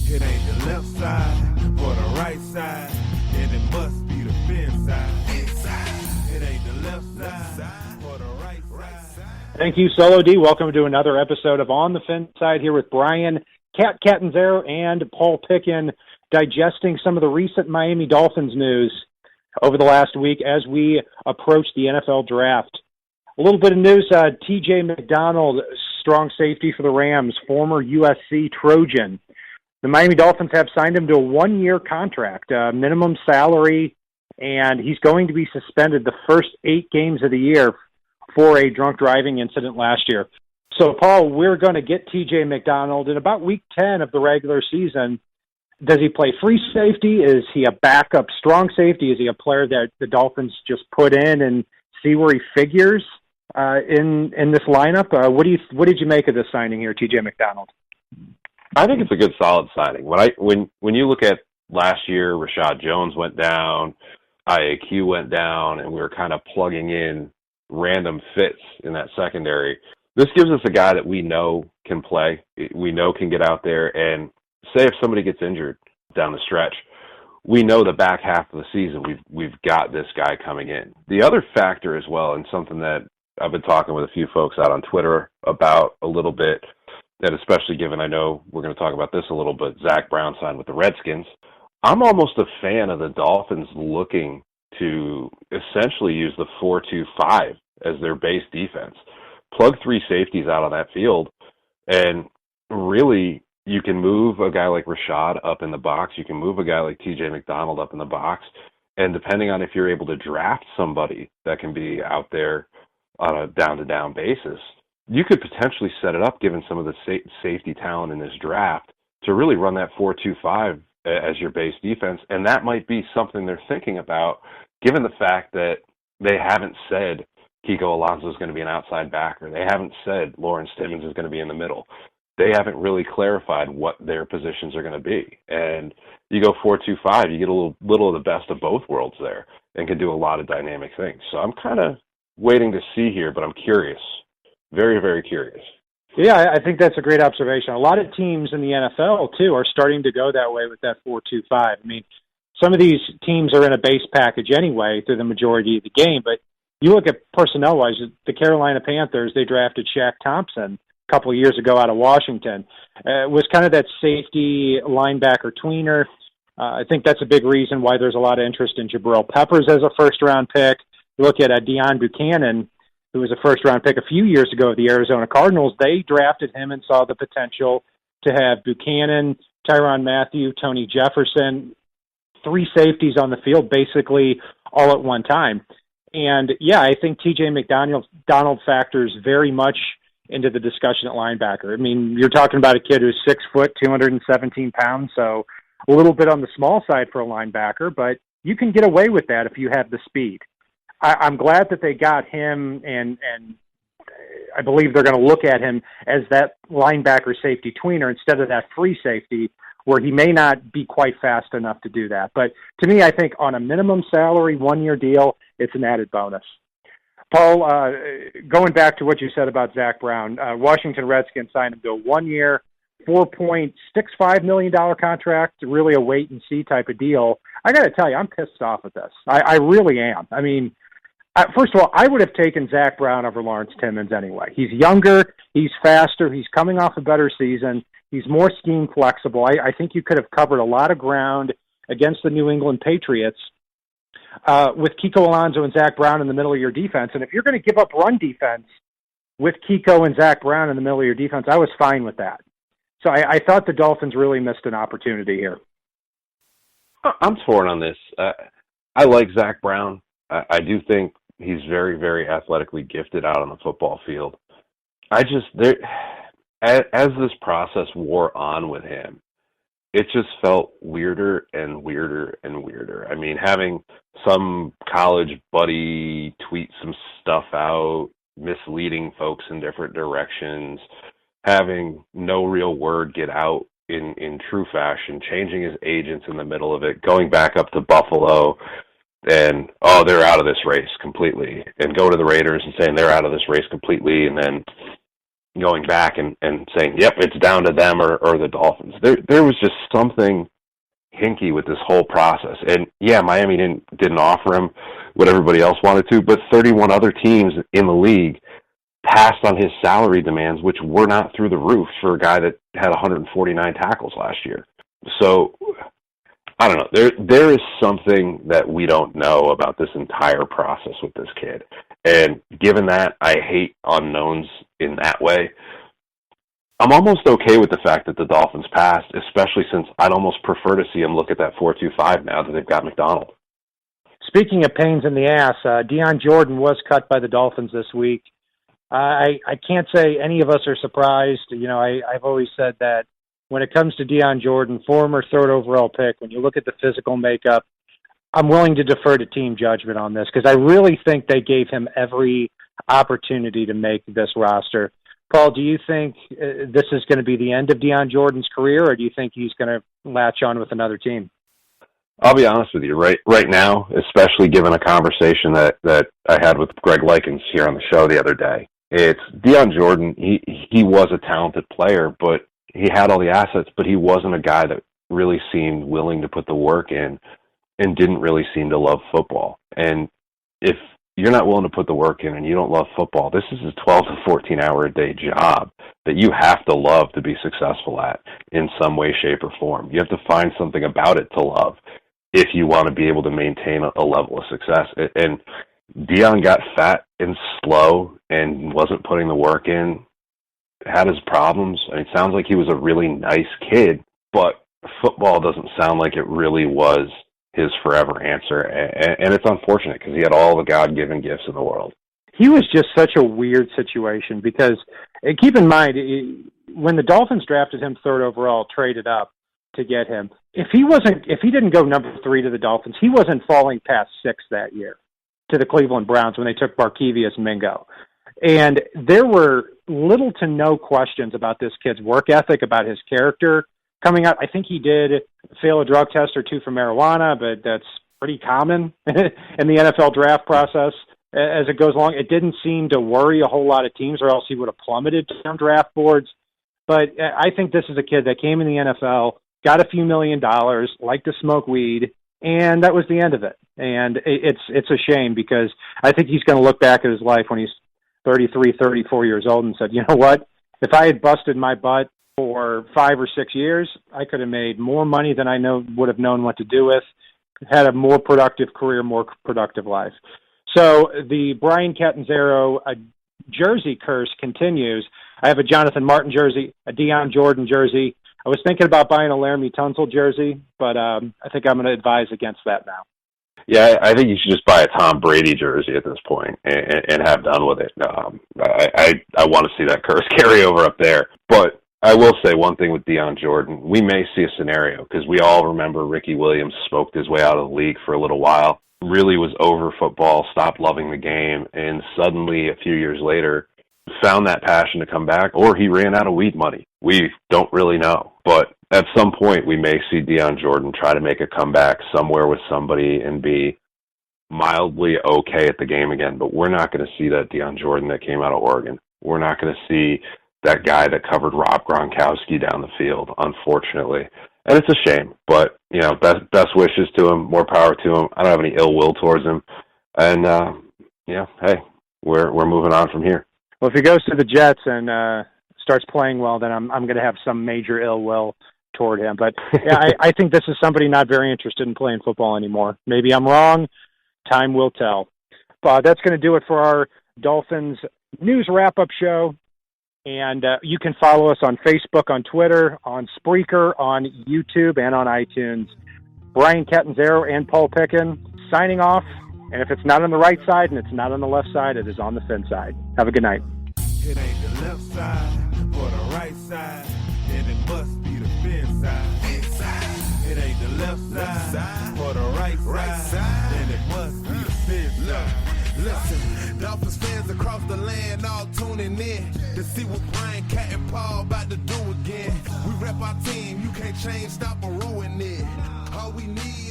It ain't the left side or the right side, and it must be the fin side. Inside. It ain't the left side or the right side. Thank you, Solo D. Welcome to another episode of On the Fin Side here with Brian Catanzaro and Paul Pickin, digesting some of the recent Miami Dolphins news over the last week as we approach the NFL draft. A little bit of news, TJ McDonald, strong safety for the Rams, former USC Trojan. The Miami Dolphins have signed him to a one-year contract, minimum salary, and he's going to be suspended the first 8 games of the year for a drunk driving incident last year. So, Paul, we're going to get TJ McDonald in about week 10 of the regular season. Does he play free safety? Is he a backup strong safety? Is he a player that the Dolphins just put in and see where he figures in this lineup? What did you make of this signing here, TJ McDonald? I think it's a good, solid signing. When you look at last year, Rashad Jones went down, IAQ went down, and we were kind of plugging in random fits in that secondary. This gives us a guy that we know can play, we know can get out there, and say if somebody gets injured down the stretch, we know the back half of the season we've got this guy coming in. The other factor as well, and something that I've been talking with a few folks out on Twitter about a little bit, that especially given I know we're going to talk about this a little bit, Zach Brown signed with the Redskins. I'm almost a fan of the Dolphins looking to essentially use the 4-2-5 as their base defense. Plug 3 safeties out on that field, and really you can move a guy like Rashad up in the box. You can move a guy like TJ McDonald up in the box, and depending on if you're able to draft somebody that can be out there on a down-to-down basis, you could potentially set it up, given some of the safety talent in this draft, to really run that 4-2-5 as your base defense. And that might be something they're thinking about, given the fact that they haven't said Kiko Alonso is going to be an outside backer. They haven't said Lawrence Timmons is going to be in the middle. They haven't really clarified what their positions are going to be. And you go 4-2-5, you get a little of the best of both worlds there and can do a lot of dynamic things. So I'm kind of waiting to see here, but I'm curious. Very, very curious. Yeah, I think that's a great observation. A lot of teams in the NFL, too, are starting to go that way with that 4-2-5. I mean, some of these teams are in a base package anyway through the majority of the game, but you look at personnel-wise, the Carolina Panthers, they drafted Shaq Thompson a couple of years ago out of Washington. It was kind of that safety linebacker tweener. I think that's a big reason why there's a lot of interest in Jabril Peppers as a first-round pick. You look at Deion Buchanan, who was a first-round pick a few years ago of the Arizona Cardinals. They drafted him and saw the potential to have Buchanan, Tyrann Mathieu, Tony Jefferson, 3 safeties on the field basically all at one time. And, yeah, I think TJ McDonald factors very much into the discussion at linebacker. I mean, you're talking about a kid who's 6 foot, 217 pounds, so a little bit on the small side for a linebacker, but you can get away with that if you have the speed. I'm glad that they got him, and I believe they're going to look at him as that linebacker safety tweener instead of that free safety where he may not be quite fast enough to do that. But to me, I think on a minimum salary, 1-year deal, it's an added bonus. Paul, going back to what you said about Zach Brown, Washington Redskins signed him to a 1-year, $4.65 million contract, really a wait-and-see type of deal. I got to tell you, I'm pissed off at this. I really am. I mean, first of all, I would have taken Zach Brown over Lawrence Timmons anyway. He's younger, he's faster, he's coming off a better season, he's more scheme flexible. I think you could have covered a lot of ground against the New England Patriots with Kiko Alonso and Zach Brown in the middle of your defense. And if you're going to give up run defense with Kiko and Zach Brown in the middle of your defense, I was fine with that. So I thought the Dolphins really missed an opportunity here. I'm torn on this. I like Zach Brown. I do think he's very, very athletically gifted out on the football field. As this process wore on with him, it just felt weirder and weirder and weirder. I mean, having some college buddy tweet some stuff out, misleading folks in different directions, having no real word get out in true fashion, changing his agents in the middle of it, going back up to Buffalo, and, they're out of this race completely, and go to the Raiders and saying they're out of this race completely, and then going back and saying, yep, it's down to them or the Dolphins. There was just something hinky with this whole process. And yeah, Miami didn't offer him what everybody else wanted to, but 31 other teams in the league passed on his salary demands, which were not through the roof for a guy that had 149 tackles last year. So I don't know. There is something that we don't know about this entire process with this kid. And given that I hate unknowns in that way, I'm almost okay with the fact that the Dolphins passed, especially since I'd almost prefer to see them look at that 4.25 now that they've got McDonald. Speaking of pains in the ass, Dion Jordan was cut by the Dolphins this week. I can't say any of us are surprised. You know, I've always said that when it comes to Dion Jordan, former third overall pick, when you look at the physical makeup, I'm willing to defer to team judgment on this because I really think they gave him every opportunity to make this roster. Paul, do you think this is going to be the end of Dion Jordan's career, or do you think he's going to latch on with another team? I'll be honest with you. Right now, especially given a conversation that I had with Greg Likens here on the show the other day, it's Dion Jordan. He was a talented player, but he had all the assets, but he wasn't a guy that really seemed willing to put the work in and didn't really seem to love football. And if you're not willing to put the work in and you don't love football, this is a 12 to 14 hour a day job that you have to love to be successful at in some way, shape, or form. You have to find something about it to love if you want to be able to maintain a level of success. And Dion got fat and slow and wasn't putting the work in, had his problems. I mean, it sounds like he was a really nice kid, but football doesn't sound like it really was his forever answer. And it's unfortunate because he had all the God-given gifts in the world. He was just such a weird situation because, keep in mind, when the Dolphins drafted him third overall, traded up to get him, if he didn't go number 3 to the Dolphins, he wasn't falling past 6 that year to the Cleveland Browns when they took Barkevius Mingo. And there were little to no questions about this kid's work ethic, about his character. Coming out, I think he did fail a drug test or 2 for marijuana, but that's pretty common in the NFL draft process as it goes along. It didn't seem to worry a whole lot of teams, or else he would have plummeted down draft boards. But I think this is a kid that came in the NFL, got a few $1 million, liked to smoke weed, and that was the end of it. And it's a shame because I think he's going to look back at his life when he's 33, 34 years old and said, you know what, if I had busted my butt for 5 or 6 years, I could have made more money than I would have known what to do with, had a more productive career, more productive life. So the Brian Catanzaro jersey curse continues. I have a Jonathan Martin jersey, a Dion Jordan jersey. I was thinking about buying a Laramie Tunsil jersey, but I think I'm going to advise against that now. Yeah, I think you should just buy a Tom Brady jersey at this point and have done with it. I want to see that curse carry over up there. But I will say one thing with Dion Jordan. We may see a scenario, because we all remember Ricky Williams smoked his way out of the league for a little while, really was over football, stopped loving the game, and suddenly a few years later found that passion to come back, or he ran out of weed money. We don't really know. But at some point, we may see Dion Jordan try to make a comeback somewhere with somebody and be mildly okay at the game again. But we're not going to see that Dion Jordan that came out of Oregon. We're not going to see that guy that covered Rob Gronkowski down the field, unfortunately. And it's a shame. But, you know, best wishes to him, more power to him. I don't have any ill will towards him. And, hey, we're moving on from here. Well, if he goes to the Jets and starts playing well, then I'm going to have some major ill will toward him. But yeah, I think this is somebody not very interested in playing football anymore. Maybe I'm wrong. Time will tell. But that's going to do it for our Dolphins news wrap-up show. And you can follow us on Facebook, on Twitter, on Spreaker, on YouTube, and on iTunes. Brian Catanzaro and Paul Pickin signing off. And if it's not on the right side and it's not on the left side, it is on the fin side. Have a good night. It ain't the left side or the right side, then it must be the fin side. Inside. It ain't the left side or the right side, then it must be the fin side. Listen, Dolphins fans across the land all tuning in to see what Brian, Cat, and Paul about to do again. We rep our team, you can't change, stop, or ruin it. All we need